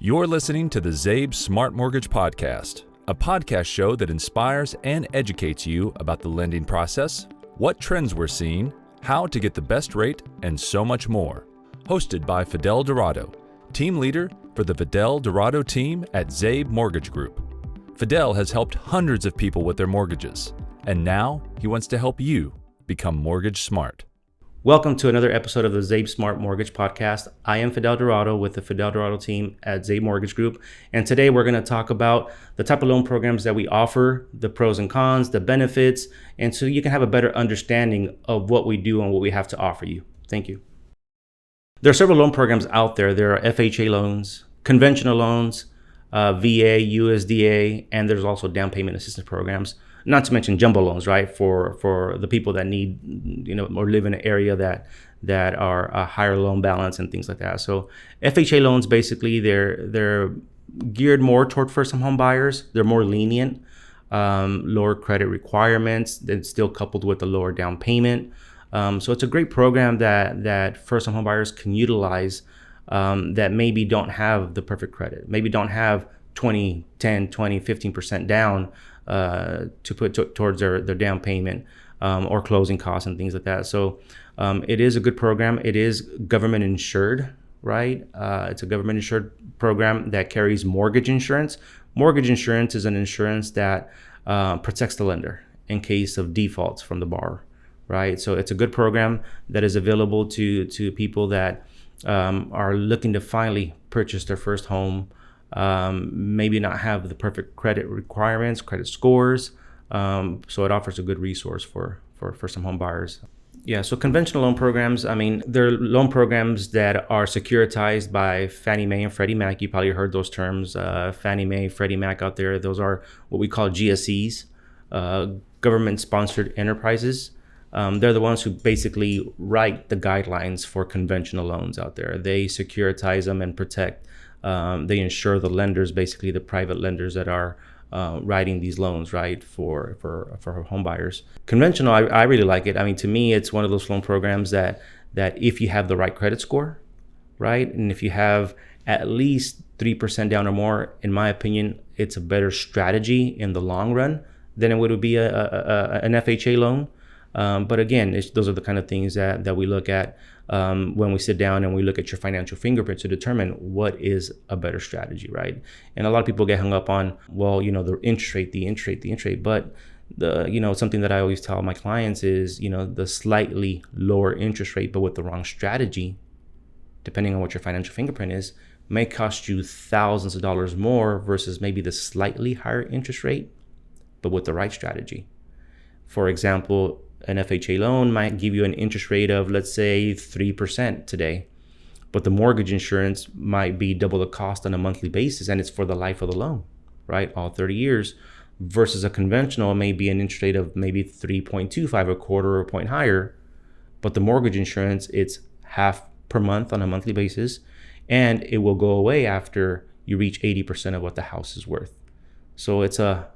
You're listening to the ZABE Smart Mortgage Podcast, a podcast show that inspires and educates you about the lending process, what trends we're seeing, how to get the best rate, and so much more. Hosted by Fidel Dorado, team leader for the Fidel Dorado team at ZABE Mortgage Group. Fidel has helped hundreds of people with their mortgages, and now he wants to help you become mortgage smart. Welcome to another episode of the ZABE Smart Mortgage Podcast. I am Fidel Dorado with the Fidel Dorado team at ZABE Mortgage Group. And today we're going to talk about the type of loan programs that we offer, the pros and cons, the benefits, and so you can have a better understanding of what we do and what we have to offer you. Thank you. There are several loan programs out there. There are FHA loans, conventional loans, VA, USDA, and there's also down payment assistance programs. Not to mention jumbo loans, right? For the people that need, or live in an area that are a higher loan balance and things like that. So FHA loans, basically, they're geared more toward first-time home buyers. They're more lenient, lower credit requirements, then still coupled with a lower down payment. So it's a great program that first-time home buyers can utilize that maybe don't have the perfect credit, maybe don't have 10, 20, 15% down to put towards their down payment or closing costs and things like that. So it is a good program. It is government insured, right? It's a government insured program that carries mortgage insurance. Mortgage insurance is an insurance that protects the lender in case of defaults from the borrower, right? So it's a good program that is available to people that are looking to finally purchase their first home. Maybe not have the perfect credit requirements, credit scores. So it offers a good resource for some home buyers. Yeah, so conventional loan programs, they're loan programs that are securitized by Fannie Mae and Freddie Mac. You probably heard those terms, Fannie Mae, Freddie Mac out there. Those are what we call GSEs, government-sponsored enterprises. They're the ones who basically write the guidelines for conventional loans out there. They securitize them and protect. They insure the lenders, basically the private lenders that are writing these loans, right, for home buyers. Conventional, I really like it. To me, it's one of those loan programs that if you have the right credit score, right, and if you have at least 3% down or more, in my opinion, it's a better strategy in the long run than it would be an FHA loan. But again, those are the kind of things that we look at when we sit down and we look at your financial fingerprint to determine what is a better strategy, right? And a lot of people get hung up on, the interest rate. But something that I always tell my clients is, the slightly lower interest rate, but with the wrong strategy, depending on what your financial fingerprint is, may cost you thousands of dollars more versus maybe the slightly higher interest rate, but with the right strategy. For example, an FHA loan might give you an interest rate of, let's say, 3% today, but the mortgage insurance might be double the cost on a monthly basis, and it's for the life of the loan, right? All 30 years, versus a conventional may be an interest rate of maybe 3.25, a quarter or a point higher, but the mortgage insurance, it's half per month on a monthly basis, and it will go away after you reach 80% of what the house is worth. So it's a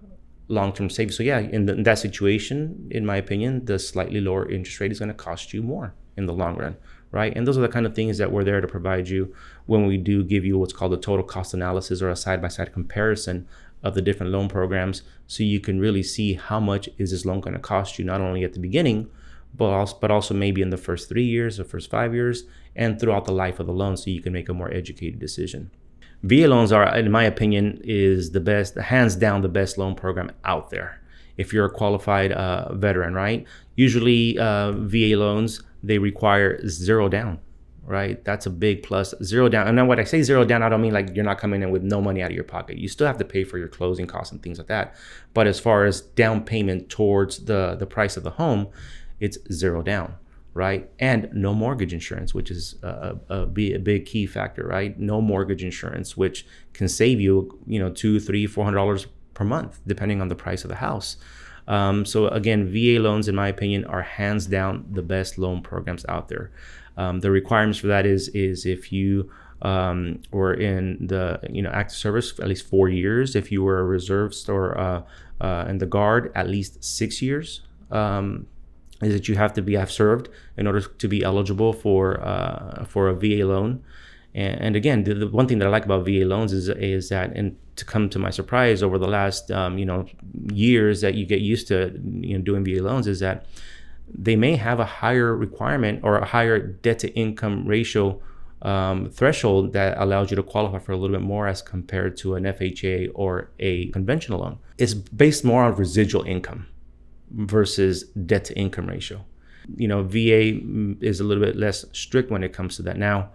long-term save. So yeah, in that situation, in my opinion, the slightly lower interest rate is going to cost you more in the long run, right? And those are the kind of things that we're there to provide you when we do give you what's called a total cost analysis or a side-by-side comparison of the different loan programs, so you can really see how much is this loan going to cost you, not only at the beginning, but also maybe in the first 3 years or first 5 years and throughout the life of the loan, so you can make a more educated decision. VA loans are, in my opinion, is the best, hands down the best loan program out there. If you're a qualified veteran, right? Usually VA loans, they require zero down, right? That's a big plus, zero down. And then when I say zero down, I don't mean like you're not coming in with no money out of your pocket. You still have to pay for your closing costs and things like that. But as far as down payment towards the price of the home, it's zero down, right? And no mortgage insurance, which is a big key factor, right? No mortgage insurance, which can save you, $200, $300, $400 per month, depending on the price of the house. So again, VA loans, in my opinion, are hands down the best loan programs out there. The requirements for that is if you were in the active service for at least 4 years, if you were a reservist or in the Guard, at least 6 years. Is that you have to have served in order to be eligible for a VA loan. And again, the one thing that I like about VA loans is that, and to come to my surprise, over the last years that you get used to doing VA loans, is that they may have a higher requirement or a higher debt to income ratio threshold that allows you to qualify for a little bit more as compared to an FHA or a conventional loan. It's based more on residual income versus debt to income ratio. VA is a little bit less strict when it comes to that. Now,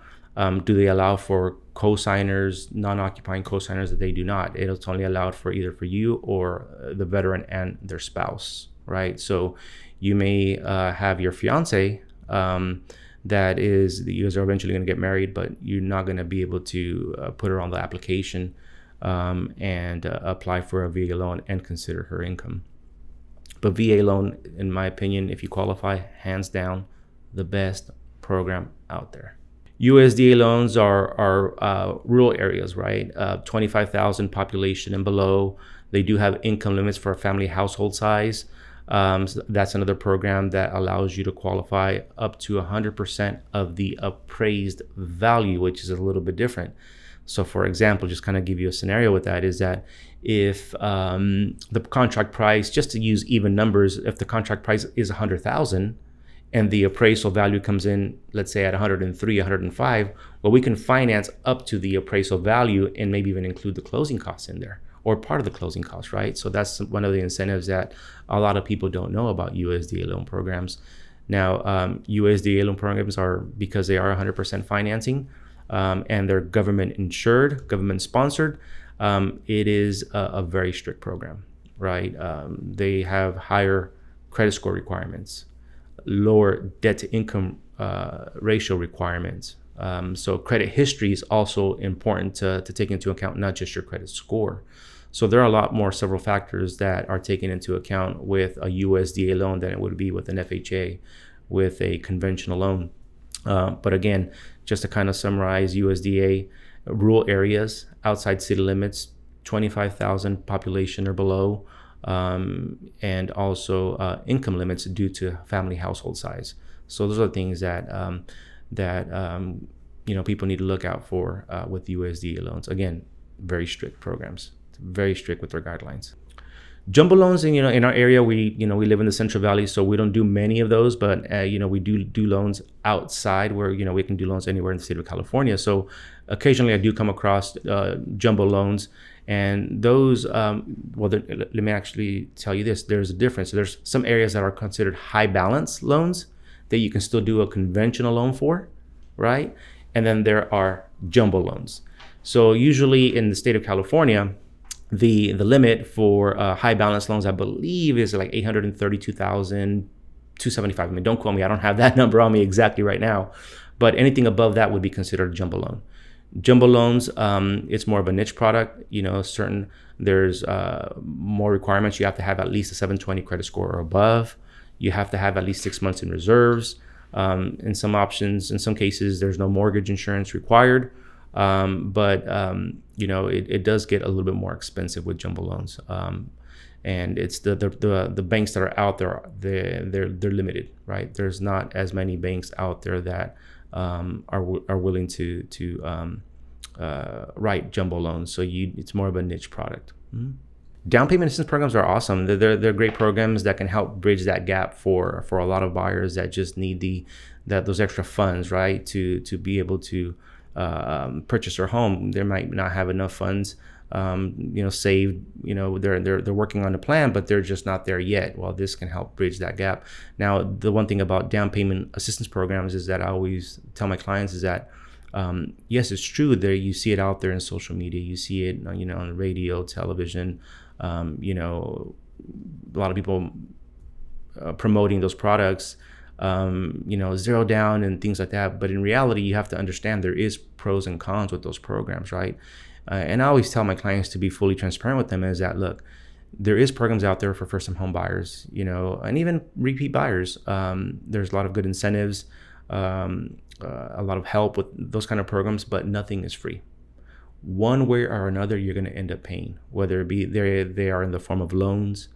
do they allow for co-signers, non-occupying co-signers? That they do not. It's only allowed for either for you or the veteran and their spouse, right? So you may have your fiance that you guys are eventually going to get married, but you're not going to be able to put her on the application and apply for a VA loan and consider her income. But VA loan, in my opinion, if you qualify, hands down, the best program out there. USDA loans are rural areas, right? 25,000 population and below. They do have income limits for a family household size. So that's another program that allows you to qualify up to 100% of the appraised value, which is a little bit different. So for example, just kind of give you a scenario with that, is that if the contract price, just to use even numbers, if the contract price is 100,000 and the appraisal value comes in, let's say at 103, 105, well, we can finance up to the appraisal value and maybe even include the closing costs in there, or part of the closing costs, right? So that's one of the incentives that a lot of people don't know about USDA loan programs. Now, USDA loan programs are, because they are 100% financing and they're government insured, government sponsored, it is a very strict program, right? They have higher credit score requirements, lower debt to income ratio requirements. So credit history is also important to take into account, not just your credit score. So there are a lot more several factors that are taken into account with a USDA loan than it would be with an FHA, with a conventional loan. But again, just to kind of summarize, USDA, rural areas, outside city limits, 25,000 population or below, and also income limits due to family household size. So those are things that people need to look out for with USDA loans. Again, very strict programs, very strict with their guidelines. Jumbo loans, in our area, we live in the Central Valley, so we don't do many of those, but we do loans outside where we can do loans anywhere in the state of California. So occasionally I do come across jumbo loans, and those let me actually tell you this: there's a difference. There's some areas that are considered high balance loans that you can still do a conventional loan for, right? And then there are jumbo loans. So usually in the state of California, the limit for high balance loans, I believe, is like $832,275. I mean, don't quote me. I don't have that number on me exactly right now. But anything above that would be considered a jumbo loan. Jumbo loans, it's more of a niche product. There's more requirements. You have to have at least a 720 credit score or above. You have to have at least 6 months in reserves. In some cases, there's no mortgage insurance required. But it does get a little bit more expensive with jumbo loans, and it's the banks that are out there, they're limited, right? There's not as many banks out there that are willing to write jumbo loans. So it's more of a niche product. Mm-hmm. Down payment assistance programs are awesome. They're great programs that can help bridge that gap for a lot of buyers that just need those extra funds, right, to be able to purchase their home. They might not have enough funds saved. They're working on a plan, but they're just not there yet. Well, this can help bridge that gap. Now, the one thing about down payment assistance programs is that I always tell my clients is that yes, it's true that you see it out there in social media, you see it on the radio, television, a lot of people promoting those products, zero down and things like that. But in reality, you have to understand there is pros and cons with those programs, right? And I always tell my clients to be fully transparent with them, is that, look, there is programs out there for first-time home buyers, and even repeat buyers. There's a lot of good incentives, a lot of help with those kind of programs, but nothing is free. One way or another, you're going to end up paying, whether it be they are in the form of loans,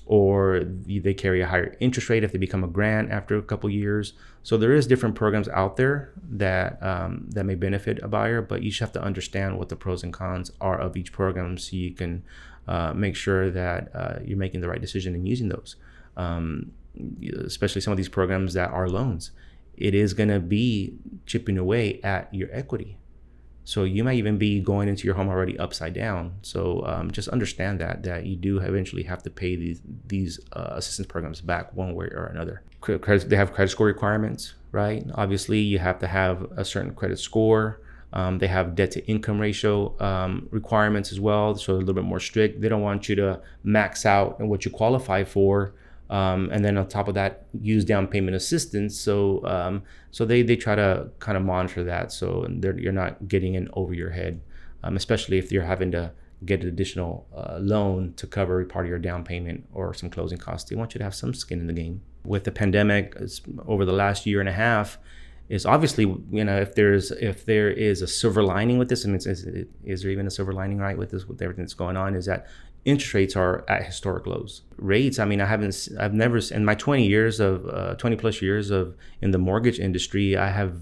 or they carry a higher interest rate if they become a grant after a couple years. So there is different programs out there that that may benefit a buyer, but you just have to understand what the pros and cons are of each program so you can make sure that you're making the right decision in using those. Especially some of these programs that are loans, it is going to be chipping away at your equity. So you might even be going into your home already upside down. So just understand that you do eventually have to pay these assistance programs back one way or another. They have credit score requirements, right? Obviously, you have to have a certain credit score. They have debt to income ratio requirements as well, so they're a little bit more strict. They don't want you to max out in what you qualify for. And then on top of that, use down payment assistance. So they try to kind of monitor that, so you're not getting in over your head, especially if you're having to get an additional loan to cover part of your down payment or some closing costs. They want you to have some skin in the game. With the pandemic, over the last year and a half, is obviously, if there is a silver lining with this, and is there even a silver lining, right, with everything that's going on, is that interest rates are at historic lows. Rates, I've never, in my 20 plus years in the mortgage industry, I have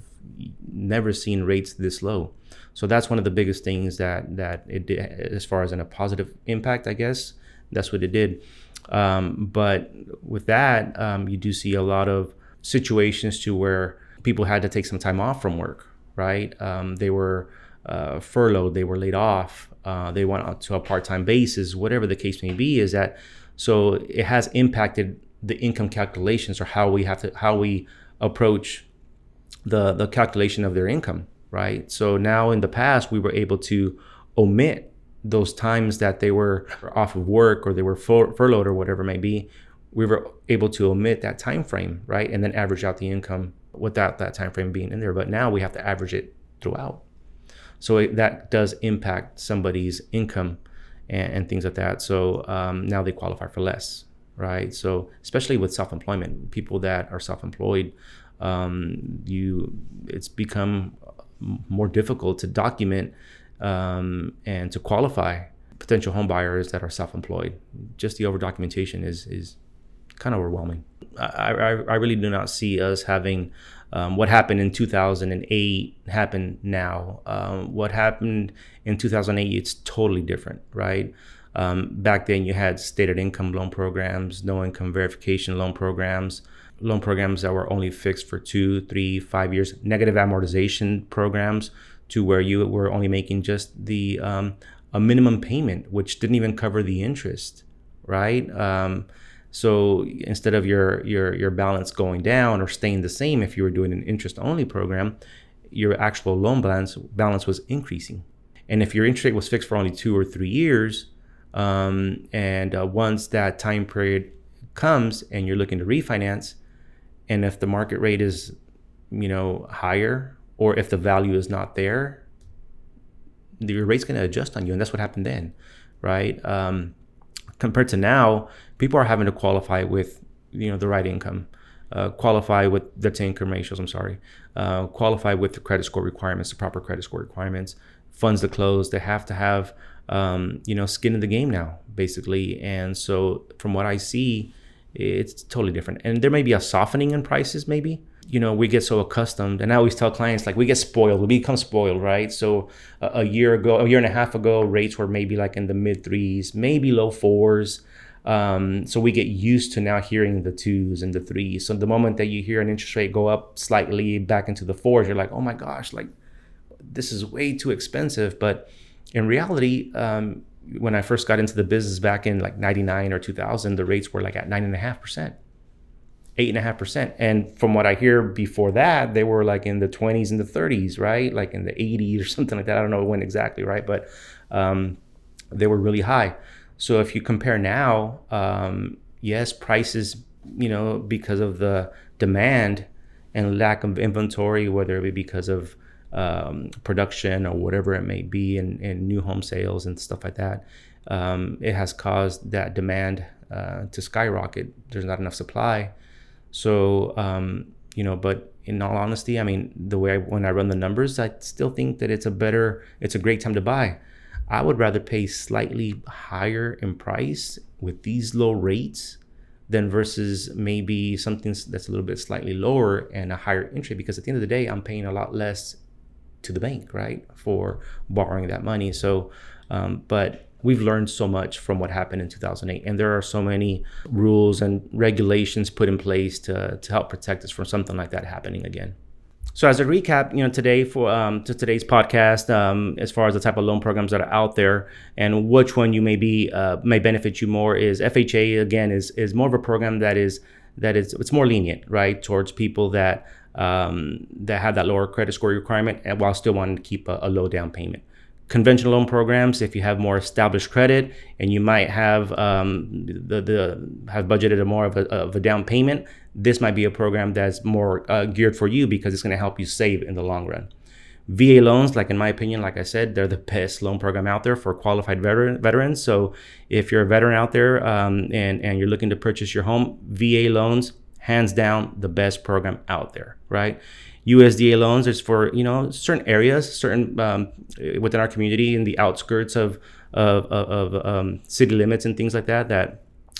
never seen rates this low. So that's one of the biggest things that it did, as far as in a positive impact, I guess. That's what it did. But with that, you do see a lot of situations to where people had to take some time off from work, right? They were furloughed, they were laid off, they went out to a part-time basis, whatever the case may be, is that, so it has impacted the income calculations, or how we approach the calculation of their income, right? So now in the past, we were able to omit those times that they were off of work or they were furloughed or whatever it may be. We were able to omit that time frame, right? And then average out the income without that time frame being in there. But now we have to average it throughout. So that does impact somebody's income and things like that. So now they qualify for less, right? So especially with self-employment, people that are self-employed, it's become more difficult to document and to qualify potential home buyers that are self-employed. Just the over documentation is kind of overwhelming. I really do not see us having what happened in 2008 happen now. What happened in 2008, it's totally different, right? Back then you had stated income loan programs, no income verification loan programs that were only fixed for 2, 3, 5 years, negative amortization programs to where you were only making just a minimum payment, which didn't even cover the interest, right? So instead of your balance going down or staying the same, if you were doing an interest-only program, your actual loan balance was increasing. And if your interest rate was fixed for only 2 or 3 years, and once that time period comes and you're looking to refinance, and if the market rate is, higher, or if the value is not there, your rate's going to adjust on you. And that's what happened then, right? Compared to now, people are having to qualify with, the right income, qualify with the income ratios, qualify with the credit score requirements, the proper credit score requirements, funds to close. They have to have, skin in the game now, basically. And so from what I see, it's totally different. And there may be a softening in prices, maybe. We get so accustomed, and I always tell clients, like, we get spoiled, we become spoiled, right? So a year and a half ago, rates were maybe like in the mid 3s, maybe low 4s. So we get used to now hearing the 2s and the 3s. So the moment that you hear an interest rate go up slightly back into the 4s, you're like, oh my gosh, like, this is way too expensive. But in reality, when I first got into the business back in like 99 or 2000, the rates were like at 9.5%. 8.5%. And from what I hear before that, they were like in the 20s and the 30s, right? Like in the 80s or something like that. I don't know when exactly, right? But they were really high. So if you compare now, yes, prices, because of the demand and lack of inventory, whether it be because of production or whatever it may be, and new home sales and stuff like that, it has caused that demand to skyrocket. There's not enough supply. So, but in all honesty, I mean, when I run the numbers, I still think that it's a great time to buy. I would rather pay slightly higher in price with these low rates than versus maybe something that's a little bit slightly lower and a higher interest, because at the end of the day, I'm paying a lot less to the bank, right, for borrowing that money. So, but we've learned so much from what happened in 2008, and there are so many rules and regulations put in place to help protect us from something like that happening again. So as a recap, today to today's podcast, as far as the type of loan programs that are out there and which one you may benefit you more, is FHA again is more of a program that is it's more lenient, right, towards people that have that lower credit score requirement and while still wanting to keep a low down payment. Conventional loan programs, if you have more established credit and you might have have budgeted more of a down payment, this might be a program that's more geared for you because it's going to help you save in the long run. VA loans, like in my opinion, like I said, they're the best loan program out there for qualified veterans. So if you're a veteran out there and you're looking to purchase your home, VA loans, hands down, the best program out there, right? USDA loans is for certain areas, within our community in the outskirts of city limits and things like that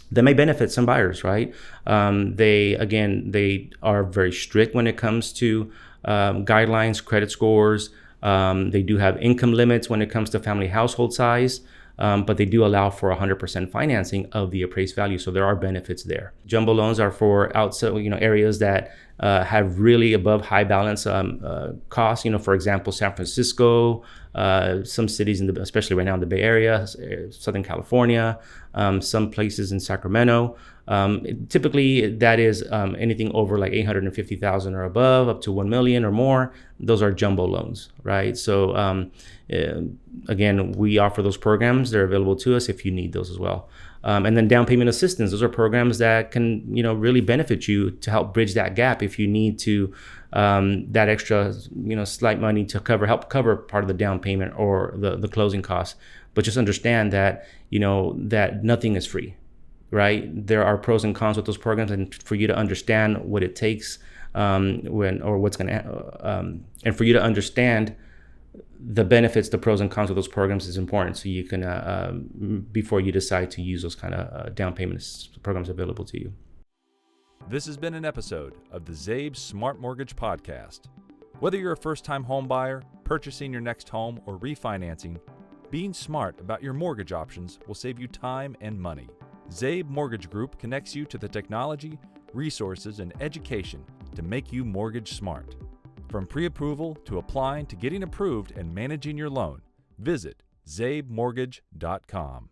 may benefit some buyers, right? They are very strict when it comes to guidelines, credit scores. They do have income limits when it comes to family household size. But they do allow for 100% financing of the appraised value. So there are benefits there. Jumbo loans are for outside, areas that have really above high balance costs. For example, San Francisco, some cities especially right now in the Bay Area, Southern California, some places in Sacramento. Typically, that is anything over like $850,000 or above, up to $1 million or more. Those are jumbo loans, right? So again, we offer those programs. They're available to us if you need those as well. And then down payment assistance. Those are programs that can really benefit you to help bridge that gap if you need to that extra slight money to help cover part of the down payment or the closing costs. But just understand that that nothing is free. Right? There are pros and cons with those programs, and for you to understand what it takes and for you to understand the benefits, the pros and cons of those programs is important. So you can, before you decide to use those kind of down payment programs available to you. This has been an episode of the ZABE Smart Mortgage Podcast. Whether you're a first-time home buyer, purchasing your next home, or refinancing, being smart about your mortgage options will save you time and money. ZABE Mortgage Group connects you to the technology, resources, and education to make you mortgage smart. From pre-approval to applying to getting approved and managing your loan, visit zabemortgage.com.